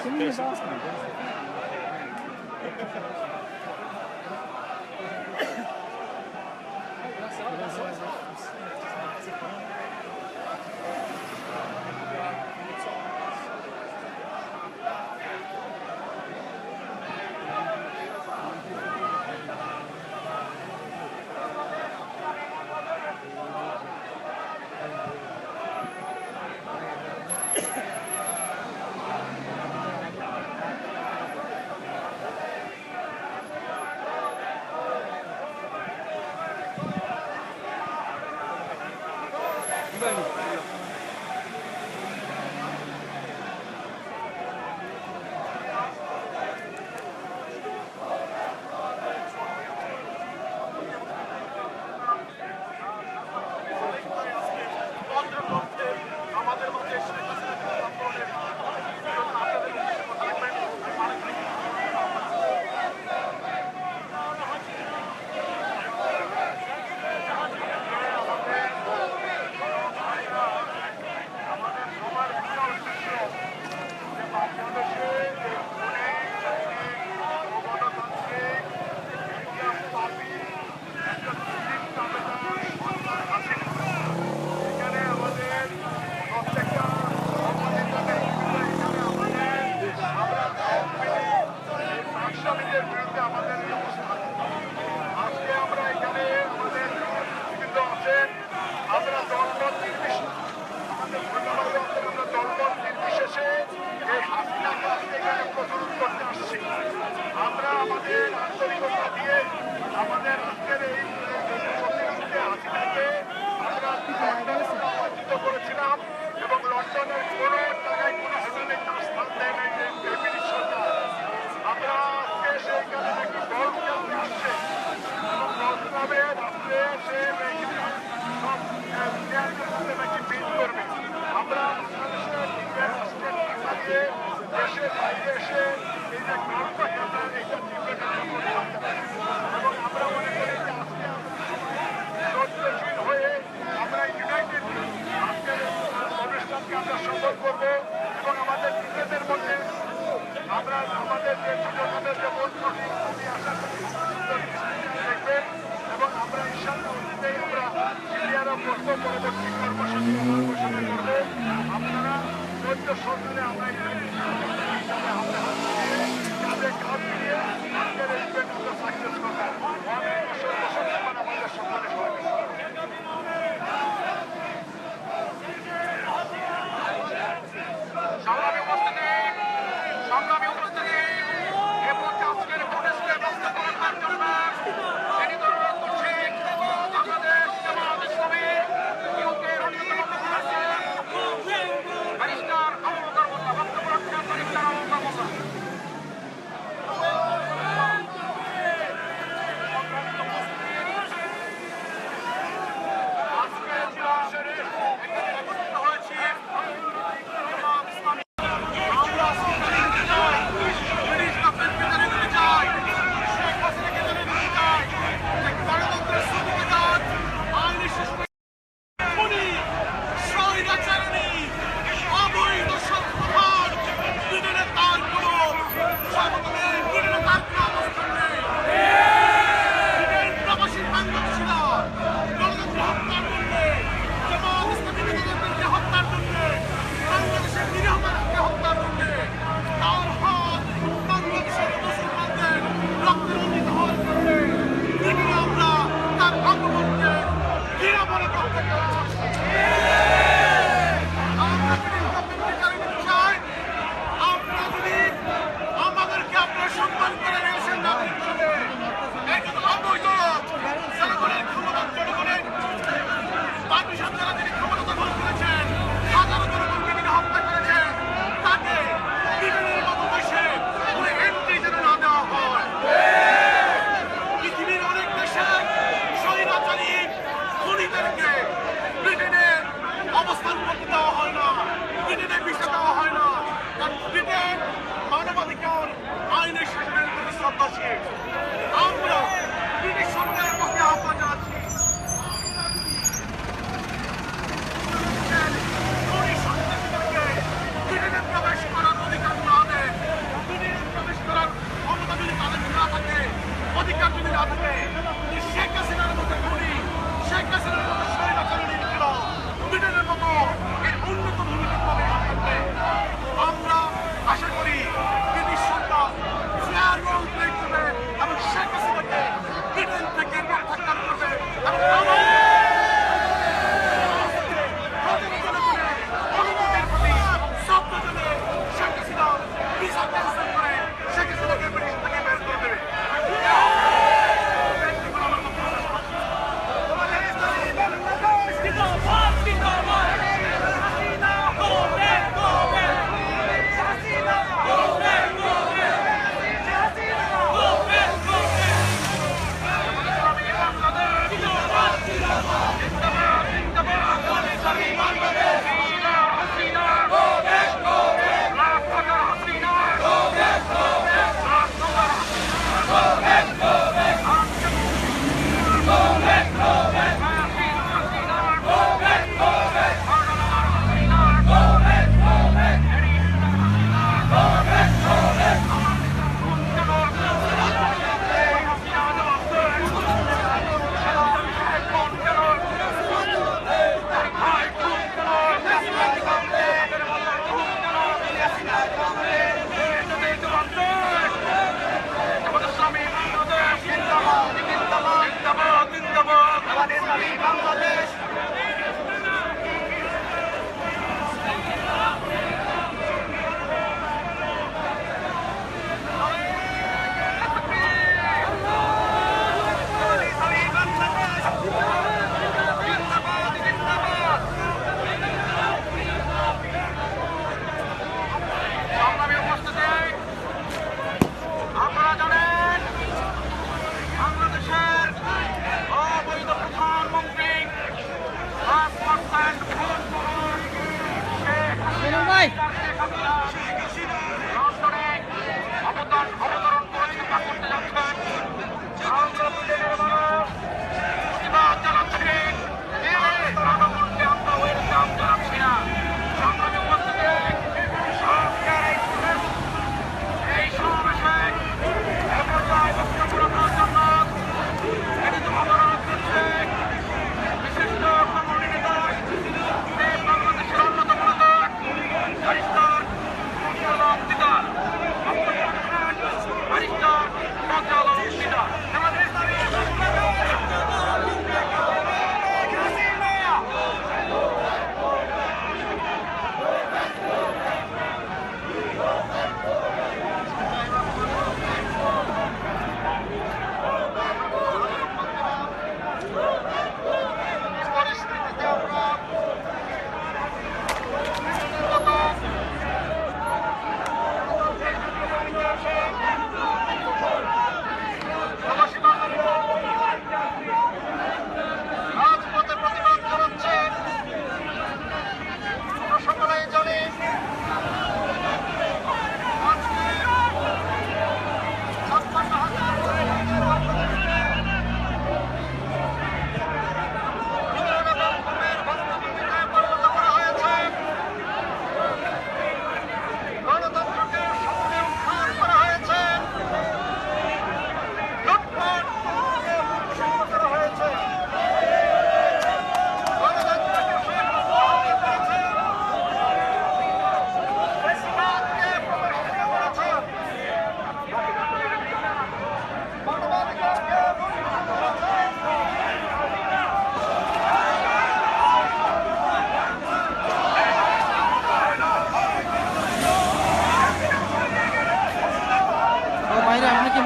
Can you just ask me?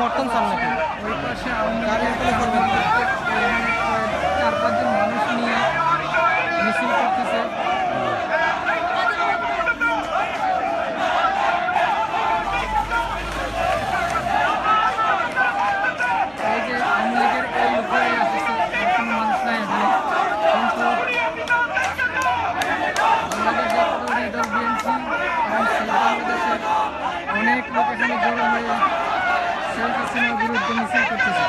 সমর্থন চান নাকি? ওই পাশে চার পাঁচজন মানুষ নিয়ে মিছিল করতেছে। এই যে আওয়ামী লীগের এই লোকেরাই আসতেছে, আর কোনো মানুষ নাই এখানে। কিন্তু বাংলাদেশ জাতীয়তাবাদী দল বিএনপি এবং সেই বাংলাদেশের অনেক লোক এখানে জড়ো হয়ে শেখ হাসিনার বিরুদ্ধে মিছিল করতেছে।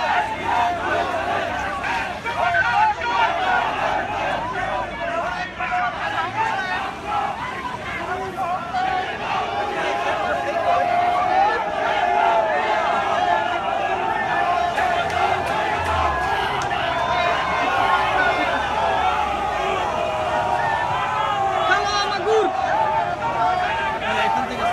এখান থেকে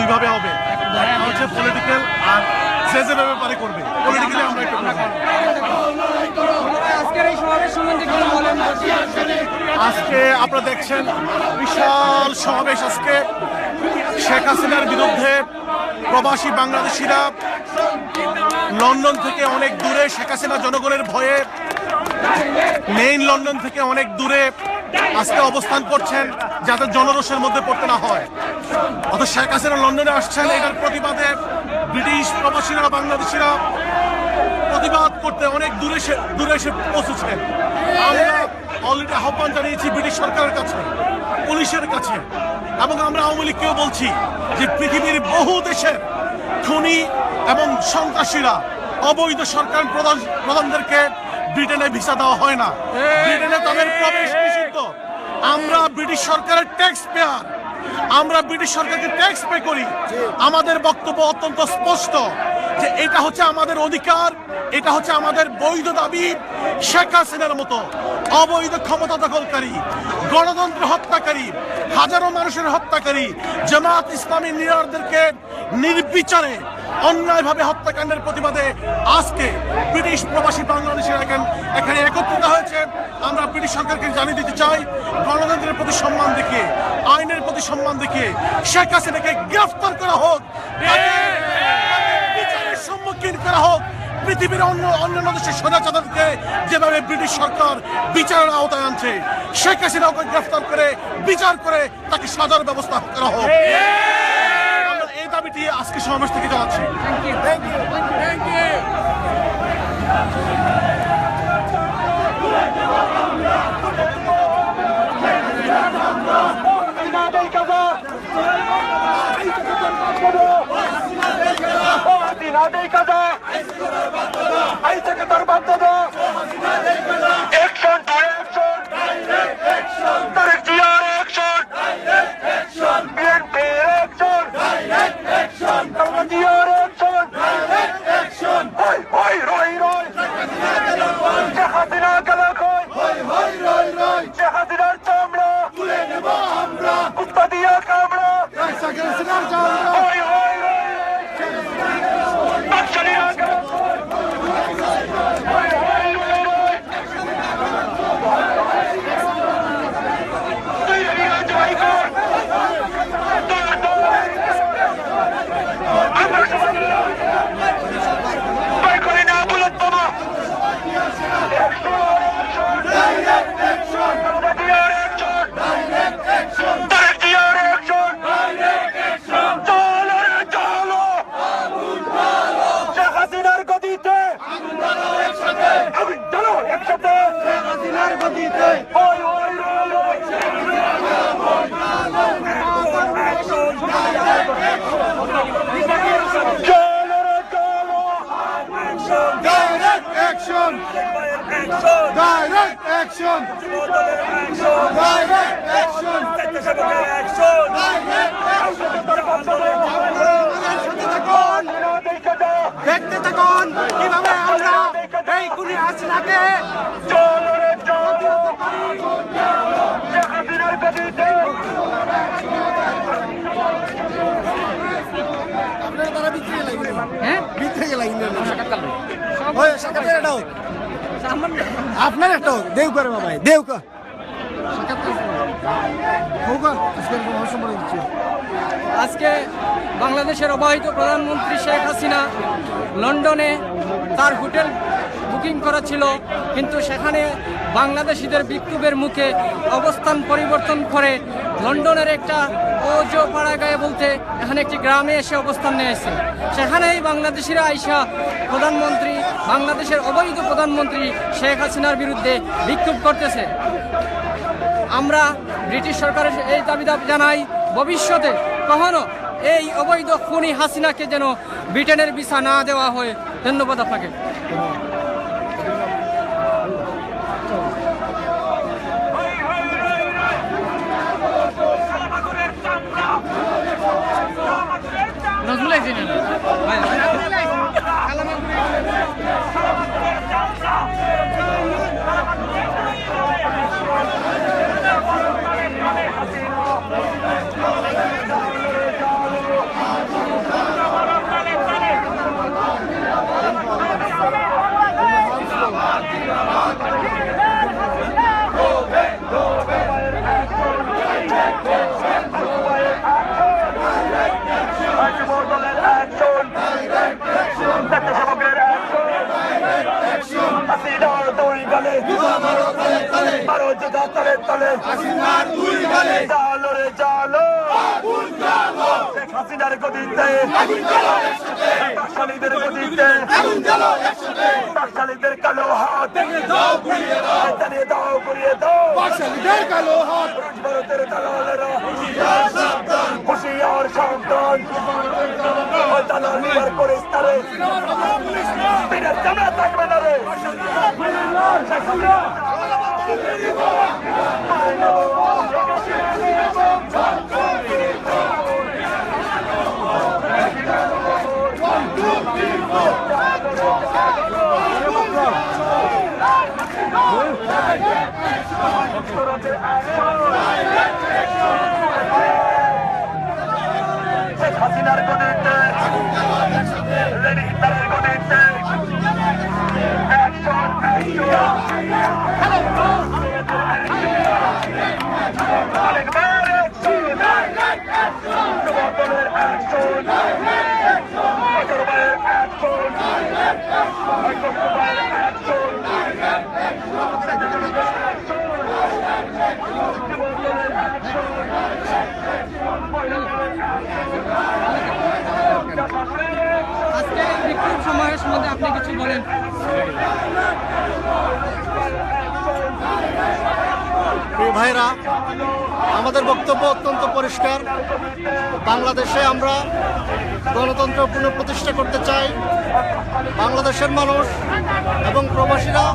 কিভাবে হবে হচ্ছে পলিটিক্যাল, আর যে ব্যাপারে করবে পলিটিক্যালি আমরা একটু আজকের এই সমাবেশ সম্বন্ধে কি বলেন? আজকে আপনারা দেখছেন বিশাল সমাবেশ। আজকে শেখ হাসিনার বিরুদ্ধে প্রবাসী বাংলাদেশিরা লন্ডন থেকে অনেক দূরে, শেখ হাসিনা জনগণের ভয়ে মেইন লন্ডন থেকে অনেক দূরে আজকে অবস্থান করছেন, যাতে জনরোষের মধ্যে পড়তে না হয়। অত শেখ হাসিনা লন্ডনে আসছেন, এটার প্রতিবাদে ব্রিটিশ প্রবাসীরা বাংলাদেশিরা প্রতিবাদ করতে অনেক দূরে এসে পৌঁছেছেন। আমরা অলরেডি আহ্বান জানিয়েছি ব্রিটিশ সরকারের কাছে, পুলিশের কাছে, এবং আমরা আওয়ামী লীগকেও বলছি যে পৃথিবীর বহু দেশের খুনি এবং সন্ত্রাসীরা অবৈধ সরকার প্রধানদেরকে ব্রিটেনে ভিসা দেওয়া হয় না, ব্রিটেনে তাদের প্রবেশ নিষিদ্ধ। আমরা ব্রিটিশ সরকারের ট্যাক্স পেয়ার, আমরা ব্রিটিশ সরকারকে ট্যাক্স পে করি। আমাদের বক্তব্য অত্যন্ত স্পষ্ট যে এটা হচ্ছে আমাদের অধিকার, এটা হচ্ছে আমাদের বৈধ দাবি। শেখ হাসিনার মতো অবৈধ ক্ষমতা দখলকারী, গণতন্ত্র হত্যাকারী, হাজারো মানুষের হত্যাকারী জামাত ইসলামী লিডারদেরকে নির্বিচারে অন্যায়ভাবে হত্যাকাণ্ডের প্রতিবাদে আজকে ব্রিটিশ প্রবাসী বাংলাদেশিরা এখানে একত্রিত হয়েছে। আমরা ব্রিটিশ সরকারকে জানিয়ে দিতে চাই, গণতন্ত্রের প্রতি সম্মান দেখিয়ে, আইনের প্রতি সম্মান দেখিয়ে শেখ হাসিনাকে গ্রেফতার করা হোক, বিচারের সম্মুখীন করা হোক। পৃথিবীর অন্যান্য দেশের স্বৈরাচারকে যেভাবে ব্রিটিশ সরকার বিচারের আওতায় আনছে, শেখ হাসিনাকে গ্রেফতার করে বিচার করে তাকে সাজার ব্যবস্থা করা হোক। আমরা এই দাবিটি আজকে সমাবেশ থেকে জানাচ্ছি। দেখতে থাকুন কিভাবে আমরা এই খুনি হাসিনাকে আপনার একটা দেউ করে বাবা দেউ আজকে বাংলাদেশের অবহিত প্রধানমন্ত্রী শেখ হাসিনা লন্ডনে তার হোটেল বুকিং করা ছিল, কিন্তু সেখানে বাংলাদেশিদের বিক্ষোভের মুখে অবস্থান পরিবর্তন করে লন্ডনের একটা পাড়া গায়ে বলতে এখানে একটি গ্রামে এসে অবস্থান নিয়েছে। সেখানেই বাংলাদেশিরা আইসা বাংলাদেশের অবৈধ প্রধানমন্ত্রী শেখ হাসিনার বিরুদ্ধে বিক্ষোভ করতেছে। আমরা ব্রিটিশ সরকারের এই দাবি জানাই, ভবিষ্যতে কখনো এই অবৈধ খুনি হাসিনাকে যেন ব্রিটেনের ভিসা না দেওয়া হয়। ধন্যবাদ আপনাকে। মারো যোদ্ধা তলে তলে জালো রে জালো শেখ হাসিনার গদিতে টাকশালীদের গদিতে টাকশালীদের কালো হাত চালিয়ে দাও ঘুরিয়ে দাও ভারতের দালালেরা হুঁশিয়ার সাবধান দালালিবার করিস না রে বিনা চামড়া থাকবে না রে শেখ হাসিনার গদিতে লেডি হিটলারের গদিতে আজকে বিক্ষোভ সমাবেশ মধ্যে আপনি কিছু বলেন। প্রিয় ভাইরা, আমাদের বক্তব্য অত্যন্ত পরিষ্কার। বাংলাদেশে আমরা গণতন্ত্র পুনঃপ্রতিষ্ঠা করতে চাই। বাংলাদেশের মানুষ এবং প্রবাসীরা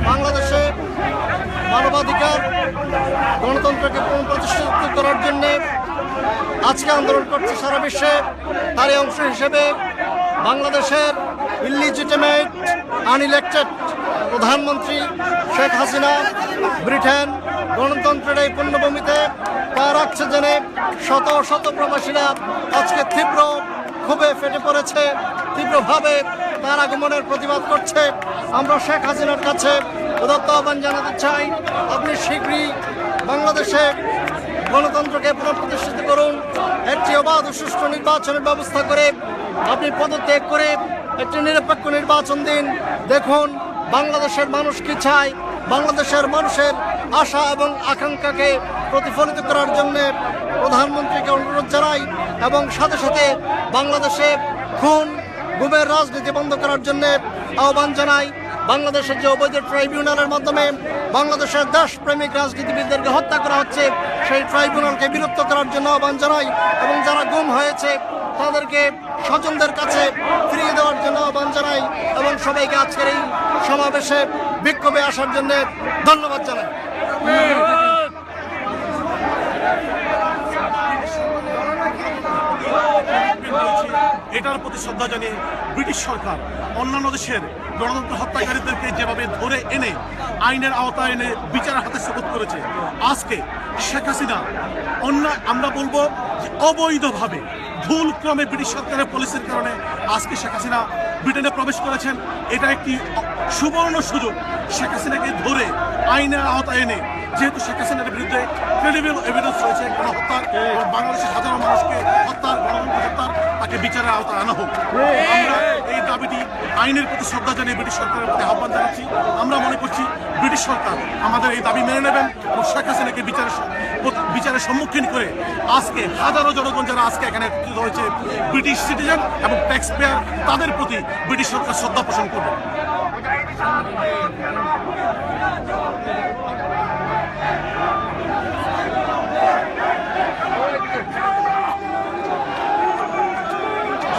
বাংলাদেশে মানবাধিকার গণতন্ত্রকে পুনঃপ্রতিষ্ঠিত করার জন্যে আজকে আন্দোলন করছে সারা বিশ্বে। তারই অংশ হিসেবে বাংলাদেশের ইলিজিটিমেট আনইলেক্টেড প্রধানমন্ত্রী শেখ হাসিনা ব্রিটেন গণতন্ত্রের এই পুণ্যভূমিতে পা রাখছে জেনে শত শত প্রবাসীরা আজকে তীব্র ক্ষোভে ফেটে পড়েছে, তীব্রভাবে তার আগমনের প্রতিবাদ করছে। আমরা শেখ হাসিনার কাছে উদাত্ত আহ্বান জানাতে চাই, আপনি শীঘ্রই বাংলাদেশে গণতন্ত্রকে পুনঃপ্রতিষ্ঠিত করুন। একটি অবাধ ও সুষ্ঠু নির্বাচনের ব্যবস্থা করে আপনি পদত্যাগ করে একটি নিরপেক্ষ নির্বাচন দিন। দেখুন বাংলাদেশের মানুষ কি চায়। বাংলাদেশের মানুষের আশা এবং আকাঙ্ক্ষাকে প্রতিফলিত করার জন্য প্রধানমন্ত্রীকে অনুরোধ জানাই এবং সাথে সাথে বাংলাদেশে খুন গুমের রাজনীতি বন্ধ করার জন্য আহ্বান জানাই। বাংলাদেশের যে অবৈধ ট্রাইব্যুনালের মাধ্যমে বাংলাদেশের দেশপ্রেমিক রাজনীতিবিদদেরকে হত্যা করা হচ্ছে, সেই ট্রাইব্যুনালকে বিলুপ্ত করার জন্য আহ্বান জানাই এবং যারা গুম হয়েছে তাদেরকে স্বজনদের কাছে ফিরিয়ে দেওয়ার জন্য আহ্বান জানাই এবং সবাইকে আজকের এই সমাবেশে বিক্ষোভে আসার জন্য ধন্যবাদ জানাই। এটার প্রতি শ্রদ্ধা জানিয়ে ব্রিটিশ সরকার অন্যান্য দেশের গণতন্ত্র হত্যাকারীদেরকে যেভাবে ধরে এনে আইনের আওতায় এনে বিচারের হাতে সুপোর্ট করেছে, আজকে শেখ হাসিনা আমরা বলবো যে অবৈধভাবে ভুলক্রমে ব্রিটিশ সরকারের পলিসির কারণে আজকে শেখ হাসিনা ব্রিটেনে প্রবেশ করেছেন। এটা একটি সুবর্ণ সুযোগ শেখ হাসিনাকে ধরে আইনের আওতায় এনে, যেহেতু শেখ হাসিনার বিরুদ্ধে ক্রেডিবল এভিডেন্স রয়েছে গণহত্যার এবং বাংলাদেশের হাজারো মানুষকে হত্যার গণতন্ত্র হত্যার, তাকে বিচারের আওতায় আনা হোক। আমরা এই দাবিটি আইনের প্রতি শ্রদ্ধা জানিয়ে ব্রিটিশ সরকারের প্রতি আহ্বান জানাচ্ছি। আমরা মনে করছি ব্রিটিশ সরকার আমাদের এই দাবি মেনে নেবেন এবং শেখ হাসিনাকে বিচারের সম্মুখীন করে আজকে হাজারো জনগণ যারা আজকে এখানে একত্রিত হয়েছে ব্রিটিশ সিটিজেন এবং ট্যাক্স পেয়ার, তাদের প্রতি ব্রিটিশ সরকার শ্রদ্ধা পোষণ করবে।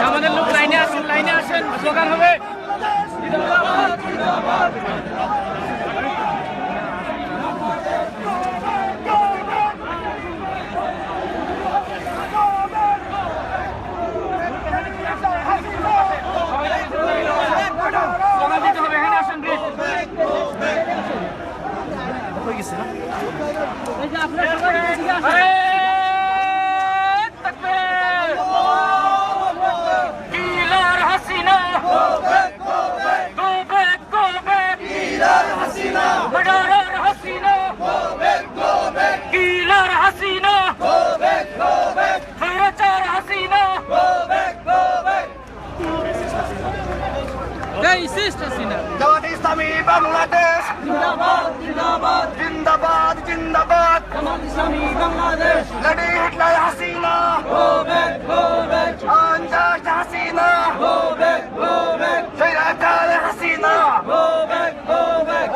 আমাদের লোক লাইনে আসেন, স্লোগান হবে। Hey, sister Sina. ইসলামী বাংলাদেশ জিন্দাবাদ জিন্দাবাদ জিন্দাবাদ জিন্দাবাদ Jamaat Islami Bangladesh lady Hitler Hasina go back আনজাস হাসিনা গো ব্যাক সৈরাচার Hasina go back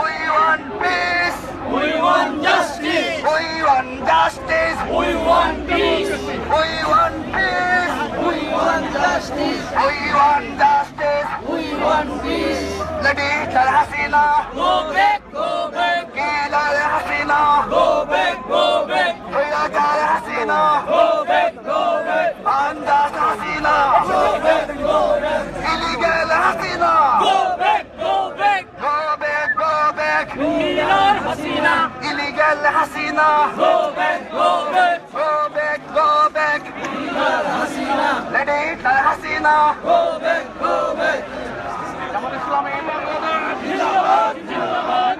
We want peace. We want justice. We want justice. We want peace. We want peace. We want justice. We want justice. We want peace. Lady Hitlal Hasina. Go back, go back, Hilal Hasina. go back, go back, Suyakal Hasina. go back, go back, Andas Hasina. go back, go back, Illegal Hasina. go back, go back. Go back, go back. Hilal Hasina. Illegal Hasina. Go back, go back. Go back, go back. Hilal Hasina. Lady Hitlal Hasina. Go back, go back. Jamaat Islami Bangladesh জিন্দাবাদ, জিন্দাবাদ,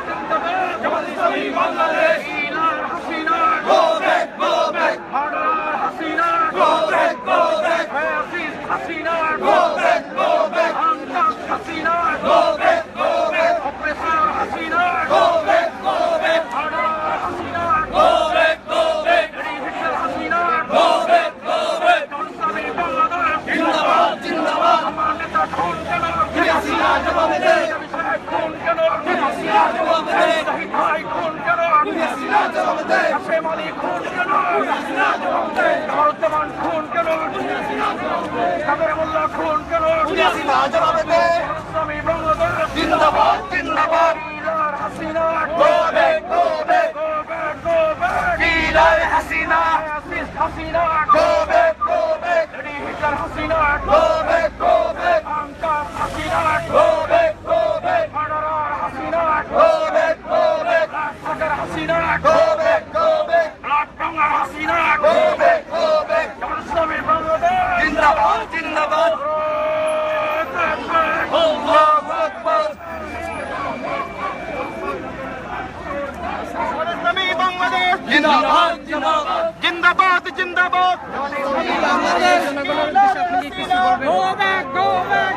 জিন্দাবাদ, জামাত ইসলামী বাংলাদেশ। হিলাল Hasina Go back, go back, murder Hasina go back, go back, fascist Hasina go back, go back, আনজাস Hasina go back, go back, oppressor Hasina go back, go back, murder Hasina go back, go back, lady Hitler Hasina go back, go back. ইসলামী বাংলাদেশ জিন্দাবাদ, জিন্দাবাদ, আমার নেতা খুন কেন হাসিনা জবাবে দে, সাহেব খুন কেন হাসিনা জবাবে দে, শহীদ ভাই খুন কেন হাসিনা জবাবে দে, হাসেম আলী খুন কেন হাসিনা জবাবে দে, বর্তমান খুন কেন কাদের মোল্লা খুন কেন হাসিনা জবাবে দে। ইসলামী বাংলাদেশ জিন্দাবাদ, জিন্দাবাদ, হিলাল Hasina go back, go back, Go back, go back. হিলাল Hasina, Fascist Hasina go back, go back, lady Hitler Hasina go back, go back, আনকাস Hasina go back, go back, murderer Hasina go back, go back, সাগর Hasina go back, go back, ব্লাড বাংলার Hasina go back, go back. Jamaat Islami Bangladesh জিন্দাবাদ, জিন্দাবাদ, আল্লাহু আকবার। ইসলামী বাংলাদেশ জিন্দাবাদ, জিন্দাবাদ, জিন্দাবাদ জিন্দাবাদ বাংলাদেশ জনগণের উদ্দেশ্যে আপনি কি কিছু বলবেন? Go back, go back.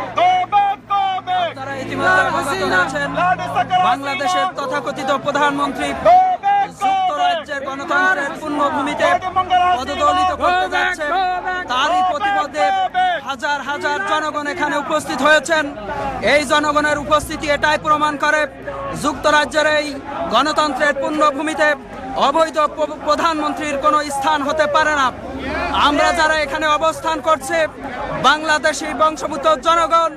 আপনারা ইতিমধ্যে অবগত হয়েছেন বাংলাদেশের তথাকথিত প্রধানমন্ত্রী যুক্তরাজ্যের গণতন্ত্রের পূর্ণভূমিতে পদদলিত করতে যাচ্ছে, তারই প্রতিবাদে হাজার হাজার জনগণ এখানে উপস্থিত হয়েছেন। এই জনগণের উপস্থিতি এটাই প্রমাণ করে যুক্তরাজ্যের এই গণতন্ত্রের পূর্ণভূমিতে অবৈধ প্রধানমন্ত্রীর কোনো স্থান হতে পারে না। আমরা যারা এখানে অবস্থান করছে বাংলাদেশি বংশোদ্ভূত জনগণ,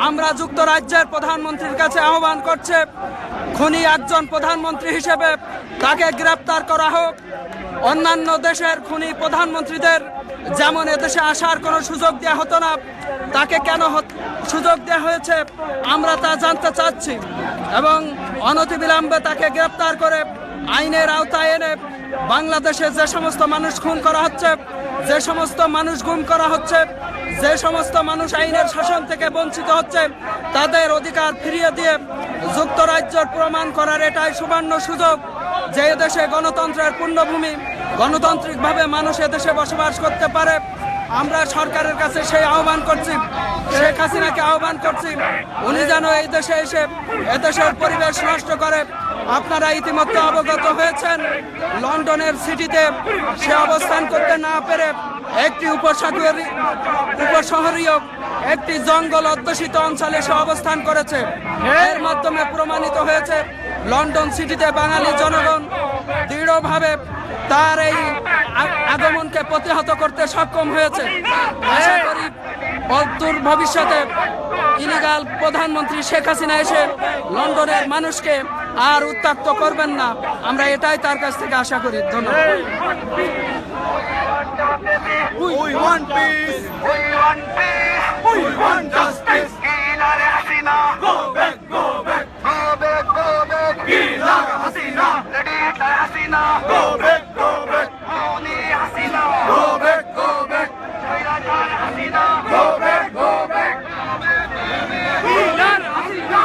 আমরা যুক্তরাজ্যের প্রধানমন্ত্রীর কাছে আহ্বান করছে, খুনি একজন প্রধানমন্ত্রী হিসেবে তাকে গ্রেপ্তার করা হোক। অন্যান্য দেশের খুনি প্রধানমন্ত্রীদের যেমন এদেশে আসার কোনো সুযোগ দেওয়া হতো না, তাকে কেন সুযোগ দেওয়া হয়েছে আমরা তা জানতে চাচ্ছি, এবং অনতিবিলম্বে তাকে গ্রেপ্তার করে আইনের আওতায় এনে বাংলাদেশে যে সমস্ত মানুষ খুন করা হচ্ছে, যে সমস্ত মানুষ গুম করা হচ্ছে, যে সমস্ত মানুষ আইনের শাসন থেকে বঞ্চিত হচ্ছে, তাদের অধিকার ফিরিয়ে দিয়ে যুক্তরাজ্যের প্রমাণ করার এটাই সুবর্ণ সুযোগ যে দেশে গণতন্ত্রের পূর্ণভূমি, গণতান্ত্রিকভাবে মানুষ এদেশে বসবাস করতে পারে। আমরা সরকারের কাছে সেই আহ্বান করছি, শেখ হাসিনাকে আহ্বান করছি, উনি যেন এই দেশে এসে এদেশের পরিবেশ নষ্ট করে। আপনারা ইতিমধ্যে অবগত হয়েছেন লন্ডনের সিটিতে সে অবস্থান করতে না পেরে একটি উপশহরীয় একটি জঙ্গল অধ্যুষিত অঞ্চলে সে অবস্থান করেছে। এর মাধ্যমে প্রমাণিত হয়েছে লন্ডন সিটিতে বাঙালি জনগণ দৃঢ়ভাবে তার এই আগমনকে প্রতিহত করতে সক্ষম হয়েছে। আশা করি অদূর ভবিষ্যতে ইলিগাল প্রধানমন্ত্রী শেখ হাসিনা এসে লন্ডনের মানুষকে আর উত্ত্যক্ত করবেন না, আমরা এটাই তার কাছ থেকে আশা করি। ধন্যবাদ। We want peace. We want peace. We want justice. Hilal Hasina. Go back, go back. Go back, go back. Hilal Hasina. Lady Hitlal Hasina. Go back, go back. Khuni Hasina. Go back, go back. Hilal Hasina. Go back, go back. Hilal Hasina.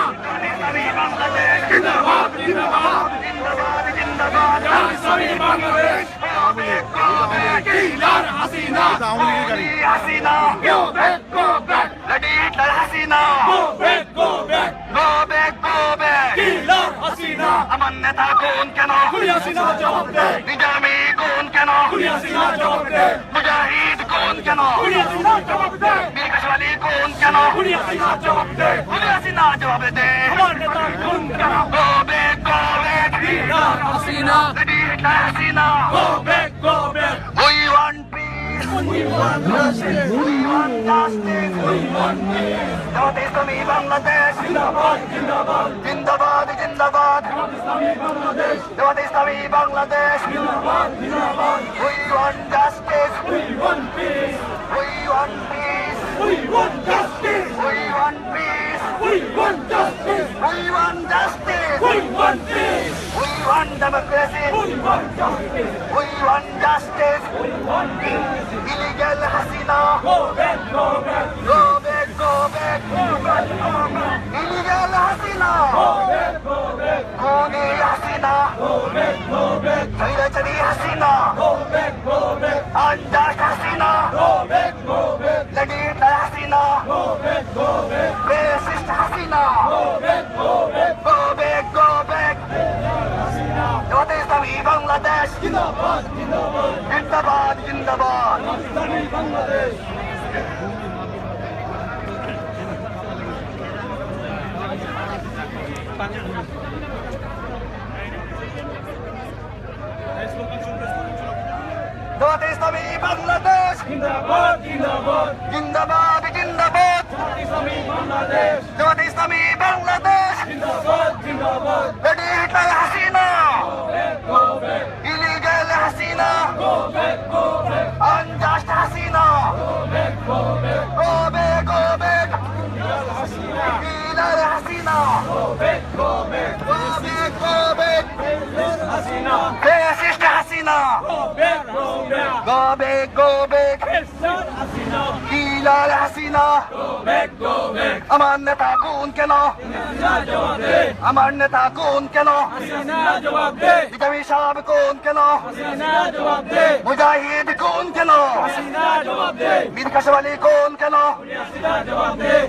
Islami Bangladesh. Jindabad, jindabad. Jindabad, jindabad. Islami Bangladesh. Go back, go back. Hilal Hasina. Awami লীগের গাড়ি। Hasina. Go back, go back. Lady Hitlal Hasina. আমার নেতা কোন কেন নিজামী কোন কেন মুজাহিদ কোন কেন মীর কাসেম আলী কোন কেন হাসিনা জবাব দে Go back, go back. Hasina Lady Hitler Hasina. Go back go back We want peace. We want justice. We want justice. We want peace. জামাতে ইসলামী বাংলাদেশ জিন্দাবাদ জিন্দাবাদ জিন্দাবাদ জিন্দাবাদ জামাতে ইসলামী বাংলাদেশ জিন্দাবাদ জিন্দাবাদ We want justice. We want peace. We want peace. We want justice. We want peace. We want justice. We want justice. We want peace. We want democracy. We want justice. We want justice. We want peace. Illegal Hasina. Go back, go back. Go back, go back. Go back, go back. Illegal Hasina. Go back, go back. Kuni Hasina. Go back, go back. Sairachari Hasina. Go back, go back. Unjust Hasina. Go back, go back. Lady Hitler Hasina. Go back, go back. Racist Hasina. Go back, go back. Go back, go back. জামাতে ইসলামী বাংলাদেশ জিন্দাবাদ জিন্দাবাদ জিন্দাবাদ জিন্দাবাদ ইসলামী বাংলাদেশ জামাতে ইসলামী বাংলাদেশ জিন্দাবাদ জিন্দাবাদ জিন্দাবাদ জিন্দাবাদ ইসলামী বাংলাদেশ জামাতে ইসলামী বাংলাদেশ জিন্দাবাদ জিন্দাবাদ lady Hitler Hasina illegal Hasina unjust Hasina go back go back illegal Hasina go back go back Hasina racist Hasina go back go back illegal Hasina go back আমার নেতা কোন কেন আমার নেতা কোন কেন বিজেপি সাহেব কোন কেন মুজাহিদ কোন কেন মীর কাসেম আলী কোন কেন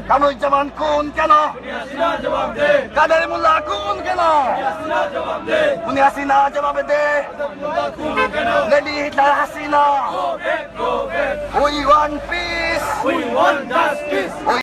কামরুজ্জামান কোন কেন কাদের মোল্লা কোন কেন উনি হাসিনা জবাব দে lady Hitler Hasina We want peace. We want justice. We